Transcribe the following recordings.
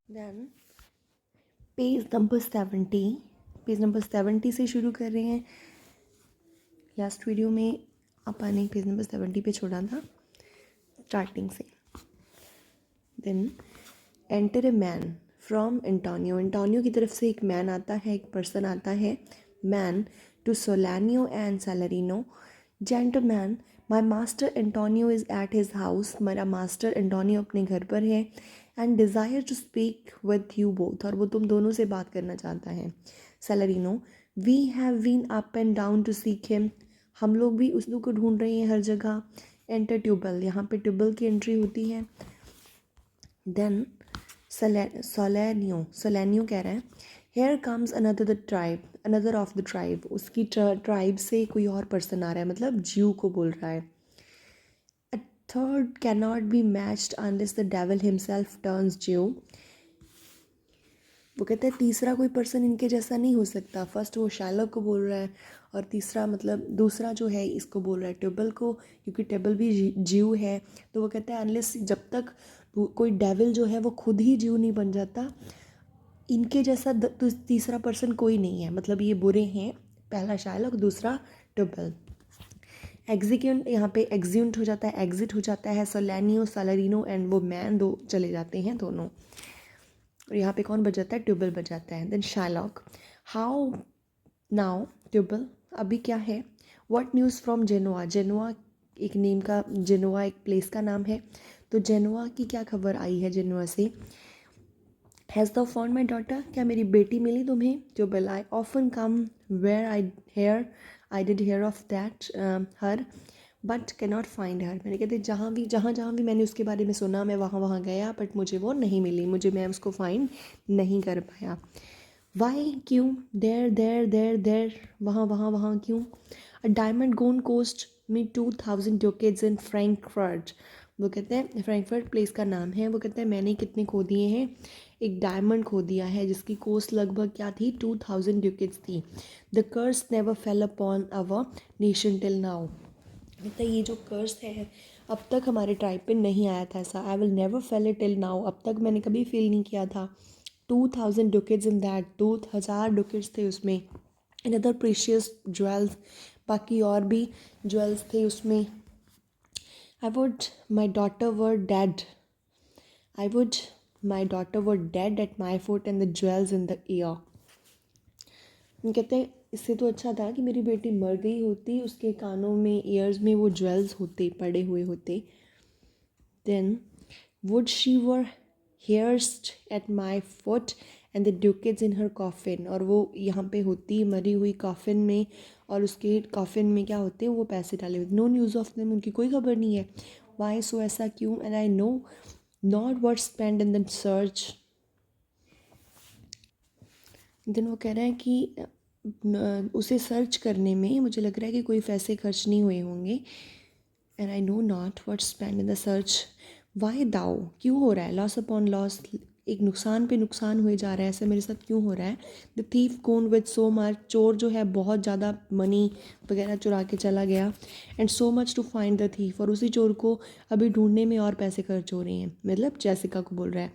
Then page number 70 से शुरू कर रहे हैं। लास्ट वीडियो में अपन ने पेज नंबर 70 पे छोड़ा था स्टार्टिंग से। Then enter a man from Antonio. Antonio की तरफ से एक मैन आता है, एक पर्सन आता है। Man to Solanio and Salarino. Gentleman, my master Antonio is at his house. मेरा मास्टर एंटोनियो अपने घर पर है। And desire to speak with you both, और वो तुम दोनों से बात करना चाहता है। Salarino, we have been up and down to seek him. हम लोग भी उस लोग को ढूंढ रहे हैं हर जगह। एंटर ट्यूबल, यहाँ पे ट्यूबल की एंट्री होती है। देन सोलेनियो कह रहा है, here comes another the tribe, another of the tribe. उसकी ट्राइब से कोई और पर्सन आ रहा है, मतलब ज्यू को बोल रहा है। A third can not be matched unless the devil himself turns ज्यू। वो कहते हैं तीसरा कोई पर्सन इनके जैसा नहीं हो सकता। फर्स्ट वो शैलक को बोल रहा है, और तीसरा मतलब दूसरा जो है इसको बोल रहा है टेबल को, क्योंकि टेबल भी जीव है। तो वो कहते हैं अनलेस, जब तक कोई डेविल जो है वो खुद ही जीव नहीं बन जाता, इनके जैसा तो तीसरा पर्सन कोई नहीं है। मतलब ये बुरे हैं, पहला शायलक, दूसरा टेबल। एग्जीक्यूट, यहाँ पे एग्ज्यूट हो जाता है, एग्जिट हो जाता है। सोलेनियो, सैलरिनो एंड वो मैन दो चले जाते हैं दोनों। और यहाँ पे कौन बच जाता है? ट्यूबल बच जाता है। Then Shylock, how now Tubal, अभी क्या है? What news from Genoa. Genoa एक नेम का, जेनोआ एक प्लेस का नाम है। तो जेनोआ की क्या खबर आई है जेनोआ से? Has the found my daughter, क्या मेरी बेटी मिली तुम्हें? Tubal, I often come where I did hear of that her but can not find her. मैंने कहते जहाँ जहाँ भी मैंने उसके बारे में सुना, मैं वहाँ वहाँ गया, बट मुझे वो नहीं मिली, मैं उसको फाइंड नहीं कर पाया। वाई, क्यों? देर देर देर देर, वहाँ वहाँ वहाँ क्यों? A diamond gone cost me 2000 ducats in Frankfurt. वो कहते हैं फ्रैंकफर्ट प्लेस का नाम है। वो कहते हैं मैंने कितने खो दिए हैं? एक डायमंड खो दिया है जिसकी कोस्ट लगभग क्या थी? 2000 ducats थी। The curse never fell upon our nation till now. कहते हैं ये जो कर्स है अब तक हमारे ट्राइब पे नहीं आया था ऐसा। I will never fail it till now, अब तक मैंने कभी फील नहीं किया था। 2000 ducats इन दैट, 2000 ducats थे उसमें। इन अदर प्रीशियस ज्वेल्स, बाकी और भी ज्वेल्स थे उसमें। I would my daughter were dead, I would my daughter were dead eight my foot and the jewels in the year. कहते हैं इससे तो अच्छा था कि मेरी बेटी मर गई होती, उसके कानों में, ईयर्स में वो ज्वेल्स होते, पड़े हुए होते। Then would she were hearsed at my foot and the ducats in her coffin, और वो यहाँ पे होती मरी हुई कॉफिन में, और उसके कॉफिन में क्या होते हैं? वो पैसे डाले हुए। नो न्यूज़ ऑफ देम, उनकी कोई खबर नहीं है। वाई सो, ऐसा क्यों? And I know not what spent in the search. Then वो कह रहा है कि उसे सर्च करने में मुझे लग रहा है कि कोई पैसे खर्च नहीं हुए होंगे। And I know not what spent in the search. Why thou, क्यों हो रहा है? लॉस अपॉन लॉस, एक नुकसान पे नुकसान हुए जा रहा है, ऐसा मेरे साथ क्यों हो रहा है? The thief gone with so much, चोर जो है बहुत ज़्यादा मनी वगैरह चुरा के चला गया। And so much to find the thief, और उसी चोर को अभी ढूंढने में और पैसे खर्च हो रहे हैं। मतलब जैसिका को बोल रहा है।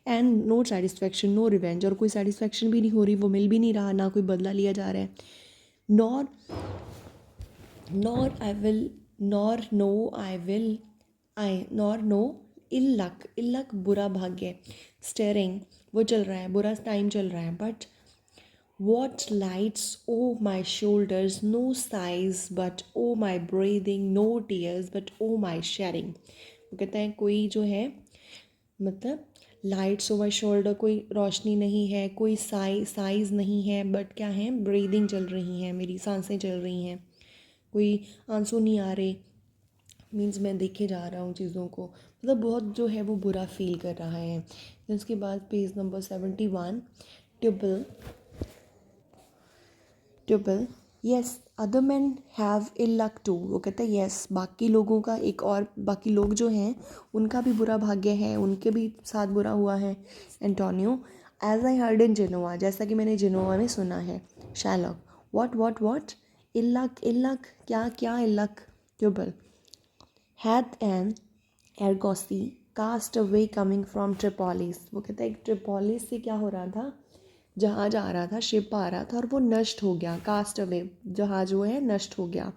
And no satisfaction, no revenge, और कोई सेटिस्फैक्शन भी नहीं हो रही, वो मिल भी नहीं रहा, ना कोई बदला लिया जा रहा है। Nor nor I will nor no I will I nor no ill luck, ill luck बुरा भाग्य। स्टेयरिंग, वो चल रहा है, बुरा टाइम चल रहा है। But what lights o' my shoulders, no sighs but o' my breathing, no tears but o' my sharing. वो कहते हैं कोई जो है, मतलब लाइट्स ओवर शोल्डर, कोई रोशनी नहीं है, कोई साइज़ नहीं है, बट क्या है? ब्रीदिंग चल रही हैं, मेरी सांसें चल रही हैं। कोई आंसू नहीं आ रहे, मीन्स मैं देखे जा रहा हूँ चीज़ों को, मतलब बहुत जो है वो बुरा फील कर रहा है। फिर उसके बाद page number 71, Tubal Tubal, yes other man have ill luck too. वो कहते हैं येस, बाकी लोगों का एक और, बाकी लोग जो हैं उनका भी बुरा भाग्य है, उनके भी साथ बुरा हुआ है। Antonio, as I heard in Genoa, जैसा कि मैंने जेनोआ में सुना है। शैलॉक, व्हाट इल लक, क्या क्या ill luck? Tubal, hath an argosy cast away coming from Tripolis. वो कहता है ट्रिपोलिस से क्या हो रहा था, जहाज आ रहा था, शिप आ रहा था और वो नष्ट हो गया। कास्ट अवे, जहाज वो है नष्ट हो गया,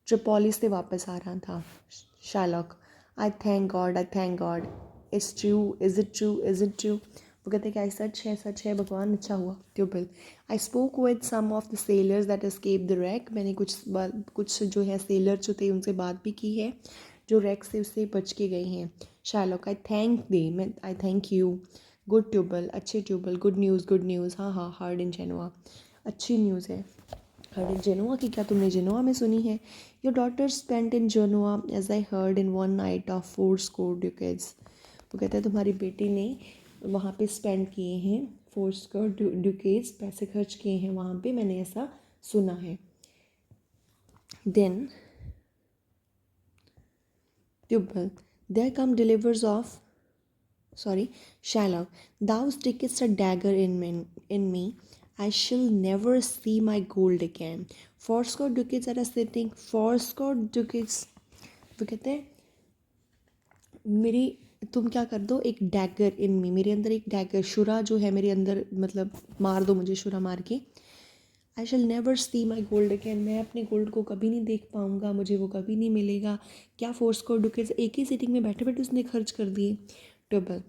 ट्रिपोलिस से वापस आ रहा था। Shylock, I thank God, it's true, is it true, is it true. वो कहते हैं क्या सच है भगवान, अच्छा हुआ। Tubal, I spoke with some of the sailors that escape the wrack. मैंने कुछ जो है सेलर जो थे उनसे बात भी की है जो रैक से उससे बच के गए हैं। Shylock, I thank you. Good Tubal, अच्छे ट्यूबल, गुड न्यूज़, हाँ हार्ड इन जेनुआ, अच्छी न्यूज़ है। हर्ड इन जेनुआ की, क्या तुमने जेनुआ में सुनी है? Your daughter spent in Genoa as I heard in one night of 4 ducats। वो कहते हैं तुम्हारी बेटी ने वहाँ पे स्पेंड किए हैं 4 ducats, पैसे खर्च किए हैं वहाँ पे, मैंने ऐसा सुना है। Then Tubal, there come delivers of Shylock, thou stickest a dagger in me. I shall never see my gold again. Fourscore ducats are sitting. Fourscore ducats. वो कहते हैं मेरी, तुम क्या कर दो, एक डैगर इन मी, मेरे अंदर एक डैगर, शुरा जो है मेरे अंदर, मतलब मार दो मुझे शुरा मार के। I shall never see my gold again, मैं अपने गोल्ड को कभी नहीं देख पाऊँगा, मुझे वो कभी नहीं मिलेगा। क्या 4 ducats एक ही सीटिंग में बैठे बैठे उसने खर्च कर दिए। Double,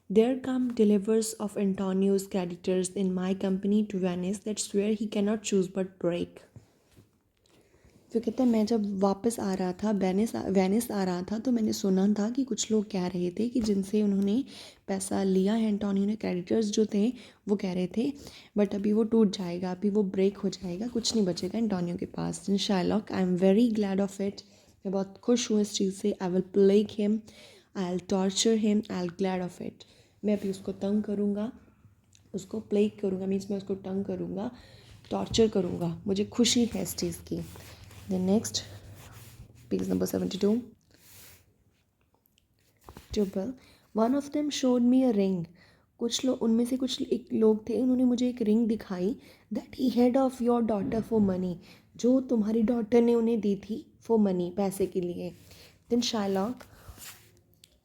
there come delivers of Antonio's creditors in my company to Venice that swear he cannot choose but break। फिर कहते हैं मैं जब वापस आ रहा था, वेनिस आ रहा था, तो मैंने सुना था कि कुछ लोग कह रहे थे कि जिनसे उन्होंने पैसा लिया है एंटोनियो ने, क्रेडिटर्स जो थे वो कह रहे थे बट अभी वो टूट जाएगा, अभी वो ब्रेक हो जाएगा, कुछ नहीं बचेगा एंटोनियो के पास। इन Shylock, I am very glad of it, मैं बहुत खुश हूँ इस चीज़ से। I will plague him, I will torture him, I will glad of it. मैं अभी उसको तंग करूँगा, उसको प्लेग करूँगा, मीन्स मैं उसको तंग करूँगा, टॉर्चर करूँगा, मुझे खुशी है इस चीज़ की। Then next, page number 72. Tubal, one of them showed me a ring. कुछ लोग, उनमें से कुछ एक लोग थे, उन्होंने मुझे एक रिंग दिखाई। That he had of your daughter for money, जो तुम्हारी डॉटर ने उन्हें दी थी for money, पैसे के लिए। Then Shylock,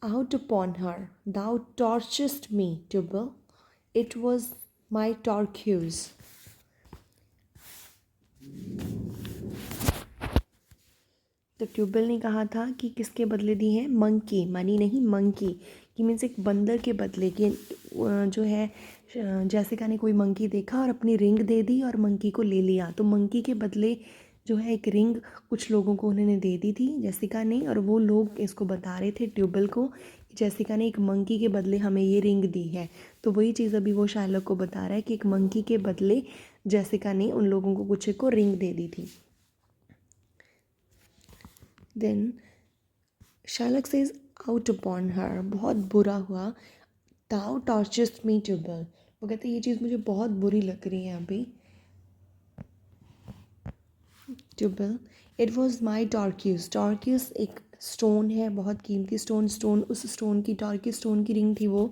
out upon her, thou torchest me, Tubal. It was my Torquatus। तो ट्यूबल ने कहा था कि किसके बदले दी है, मंकी, मनी नहीं मंकी, कि मीन्स एक बंदर के बदले, कि जो है जैसिका ने कोई मंकी देखा और अपनी रिंग दे दी और मंकी को ले लिया, तो मंकी के बदले जो है एक रिंग कुछ लोगों को उन्होंने दे दी थी जैसिका ने, और वो लोग इसको बता रहे थे ट्यूबल को कि जैसिका ने एक मंकी के बदले हमें ये रिंग दी है। तो वही चीज़ अभी वो शार्लॉक को बता रहा है कि एक मंकी के बदले जैसिका ने उन लोगों को कुछ को रिंग दे दी थी। Then Shylock says out upon her, बहुत बुरा हुआ। ताउ टॉर्चर्स मी ट्यूबल, वो कहते ये चीज़ मुझे बहुत बुरी लग रही है अभी। ट्यूबल, इट वॉज माई टॉर्क्यूस, टॉर्क्यूस एक स्टोन है, बहुत कीमती स्टोन, उस स्टोन की, टॉर्क्यूस स्टोन की रिंग थी वो।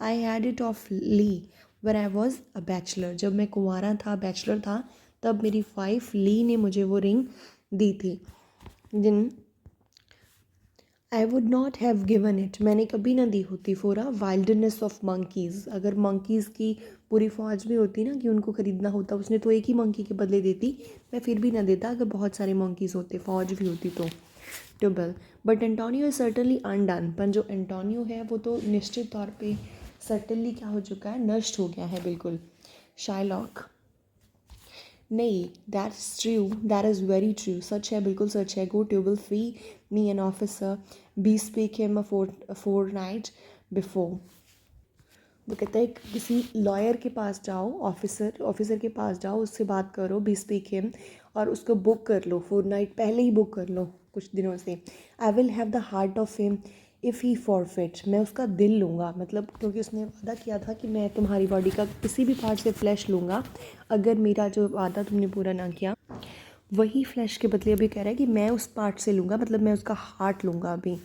I had it of Leah when I was a bachelor, जब मैं कुंवारा था, बैचलर था, तब मेरी वाइफ ली ने मुझे वो रिंग दी थी। दिन I would not have given it, मैंने कभी ना दी होती for a wildness of monkeys, अगर मंकीज़ की पूरी फौज भी होती ना कि उनको ख़रीदना होता, उसने तो एक ही मंकी के बदले देती, मैं फिर भी ना देता अगर बहुत सारे मंकीज़ होते, फौज भी होती तो। Tubal, but Antonio is certainly undone, पर जो एंटोनियो है वो तो निश्चित तौर पे सर्टनली क्या हो चुका है, नष्ट हो गया है बिल्कुल। शार्लॉक, नहीं, that is true, that is very true, सच है, बिल्कुल सच है। Go Tubal, free me an officer, bespeak him a fortnight before. वो कहता है किसी लॉयर के पास जाओ, ऑफिसर के पास जाओ, उससे बात करो, बी स्पीक हिम, और उसको बुक कर लो, 4 नाइट पहले ही बुक कर लो कुछ दिनों से। I will have the heart of him if he forfeit, मैं उसका दिल लूँगा, मतलब क्योंकि उसने वादा किया था कि मैं तुम्हारी बॉडी का किसी भी पार्ट से फ्लैश लूँगा, अगर मेरा जो वादा तुमने पूरा ना किया, वही फ्लैश के बदले अभी कह रहा है कि मैं उस पार्ट से लूँगा, मतलब मैं उसका हार्ट लूँगा अभी।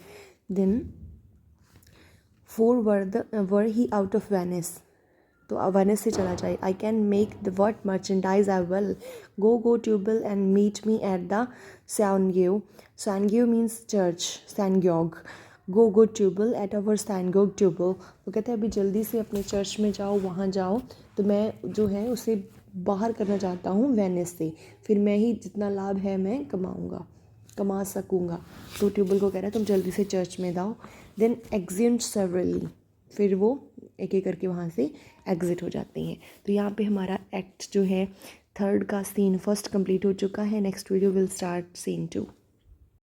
Then were he out of Venice, तो वेनिस से चला जाए। I can make the what merchandise I will, go Tubal and meet me at the synagogue, synagogue means church, synagogue, go go Tubal at our synagogue Tubal, वो कहते हैं अभी जल्दी से अपने चर्च में जाओ, वहाँ जाओ, तो मैं जो है उसे बाहर करना चाहता हूँ वेनिस से, फिर मैं ही जितना लाभ है मैं कमा सकूँगा। तो ट्यूबल को कह रहा है तुम जल्दी से चर्च में जाओ। देन एग्जिट सेवरली, फिर वो एक एक करके वहाँ से एग्ज़िट हो जाती हैं। तो यहाँ पे हमारा एक्ट जो है थर्ड का सीन फर्स्ट कंप्लीट हो चुका है। Next video will start scene 2।